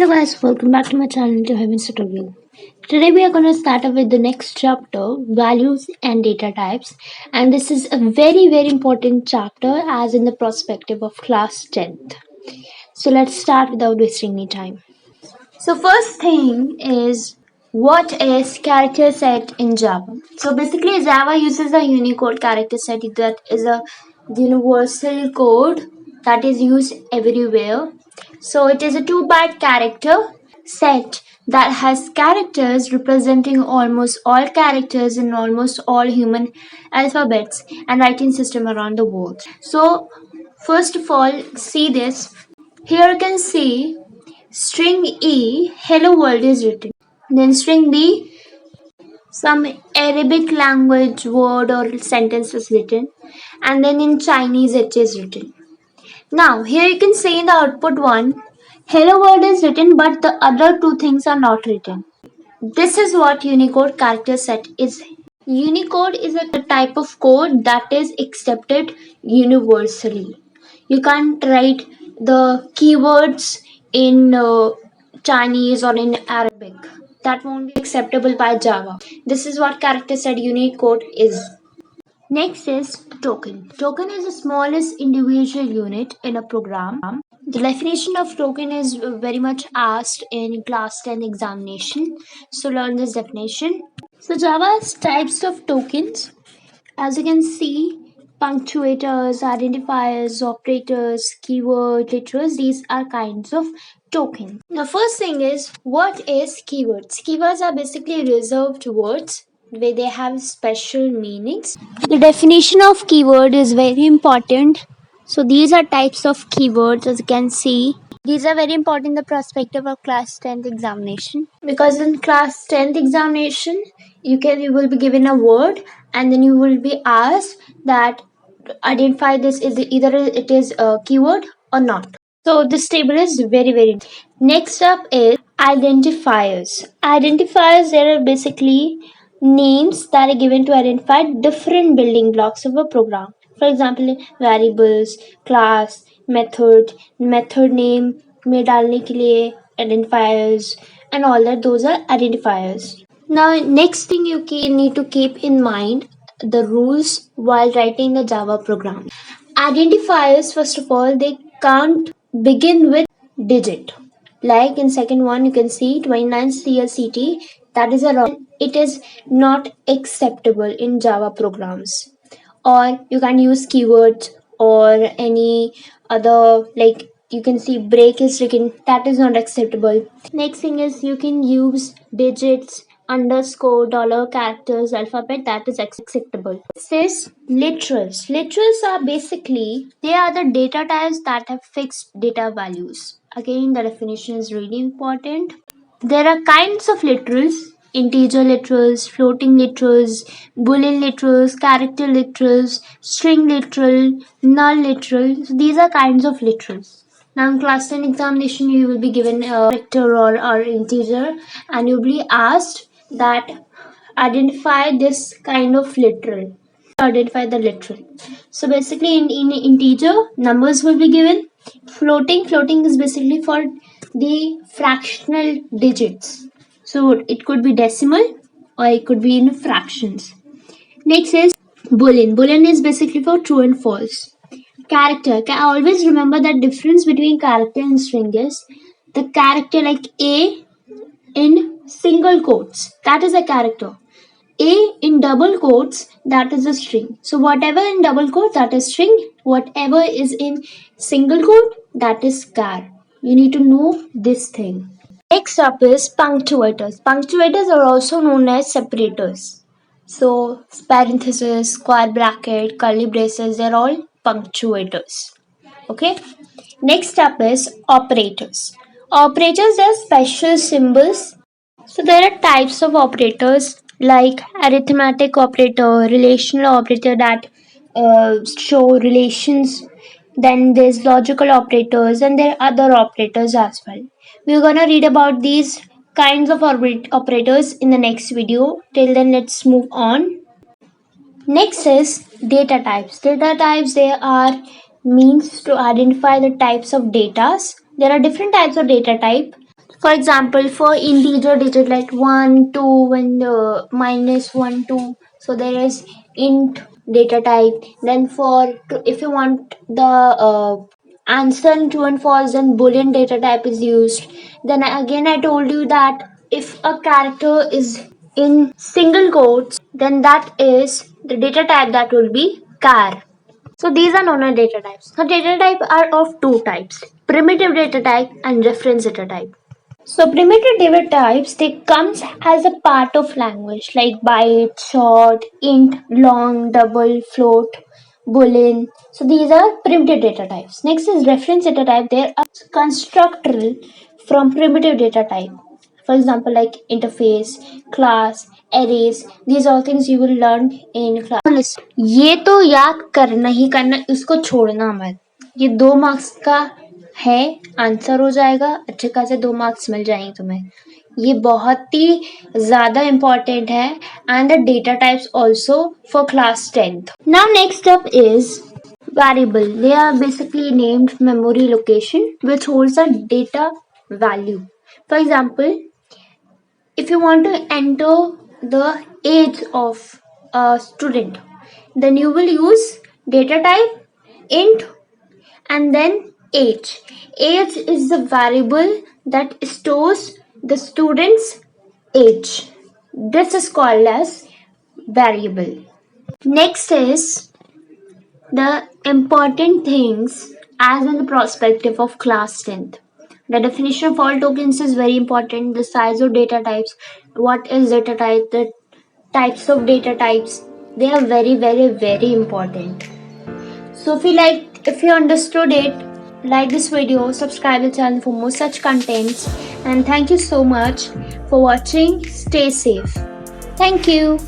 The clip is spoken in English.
Hello guys, welcome back to my channel to Heaven's Tutorial. Today we are going to start up with the next chapter, values and data types, and this is a very important chapter as in the perspective of class 10th. So let's start without wasting any time. So first thing is, what is character set in Java? So basically Java uses a Unicode character set that is a universal code that is used everywhere. So it is a 2-byte character set that has characters representing almost all characters in almost all human alphabets and writing system around the world. So first of all, see this. Here you can see string E, hello world is written. Then string B, some Arabic language word or sentence is written. And then in Chinese it is written. Now here you can see in the output one, hello world is written but the other two things are not written. This is what Unicode character set is. Unicode is a type of code that is accepted universally. You can't write the keywords in Chinese or in Arabic. That won't be acceptable by Java. This is what character set Unicode is. Next is token. Token is the smallest individual unit in a program. The definition of token is very much asked in class 10 examination. So learn this definition. So Java has types of tokens. As you can see, punctuators, identifiers, operators, keyword, literals, these are kinds of tokens. The first thing is, what is keywords? Keywords are basically reserved words where they have special meanings. The definition of keyword is very important. So these are types of keywords, as you can see. These are very important in the perspective of class 10th examination, because in class 10th examination you will be given a word and then you will be asked that identify this is either it is a keyword or not. So this table is very next up is identifiers. Identifiers, there are basically names that are given to identify different building blocks of a program. For example, variables, class, method name में डालने के लिए identifiers and all that, those are identifiers. Now next thing you need to keep in mind the rules while writing the Java program. Identifiers, first of all, they can't begin with digit. Like in second one you can see 29 CLCT, that is a wrong. It is not acceptable in Java programs. Or you can use keywords or any other, like you can see break is written, that is not acceptable. Next thing is you can use digits, underscore, dollar, characters, alphabet, that is acceptable. This is literals. Literals are basically, they are the data types that have fixed data values. Again, the definition is really important. There are kinds of literals: integer literals, floating literals, boolean literals, character literals, string literal, null literal. So these are kinds of literals. Now in class 10 examination you will be given a character or integer and you will be asked that identify this kind of literal. Identify the literal. So basically in integer, numbers will be given. Floating is basically for the fractional digits. So it could be decimal or it could be in fractions. Next is boolean. Boolean is basically for true and false. Character. Always remember that difference between character and string is the character, like A in single quotes, that is a character. A in double quotes, that is a string. So whatever in double quotes, that is string. Whatever is in single quote, that is char. You need to know this thing. Next up is punctuators. Punctuators are also known as separators. So parenthesis, square bracket, curly braces, they're all punctuators. Okay. Next up is operators. Operators are special symbols. So there are types of operators like arithmetic operator, relational operator that show relations. Then there's logical operators and there are other operators as well. We're gonna read about these kinds of operators in the next video. Till then, let's move on. Next is data types. Data types, they are means to identify the types of data. There are different types of data type. For example, for integer digit like 1, 2, and minus 1, 2, so there is int data type. Then if you want the answer in true and false, then boolean data type is used. Then again I told you that if a character is in single quotes, then that is the data type that will be char. So these are known as data types. So data type are of two types: primitive data type and reference data type. So primitive data types, they comes as a part of language like byte, short, int, long, double, float, boolean. So these are primitive data types. Next is reference data type. They are constructor from primitive data type. For example, like interface, class, arrays. These are all things you will learn in class. ये तो याद करना ही करना, इसको छोड़ना मत. ये 2 marks का है, आंसर हो जाएगा, अच्छे खासे 2 मार्क्स मिल जाएंगे तुम्हें. ये बहुत ही ज्यादा इम्पोर्टेंट है. And the data types also for class 10th. Now next up is variable. They are basically named memory location which holds a data value. For example, if you want to enter the age of a student, then you will use data type int and then age. Age is the variable that stores the student's age. This is called as variable. Next is the important things as in the perspective of class 10th. The definition of all tokens is very important. The size of data types, what is data type, the types of data types, they are very, very, very important. So if you understood it, like this video, subscribe the channel for more such contents, and thank you so much for watching. Stay safe. Thank you.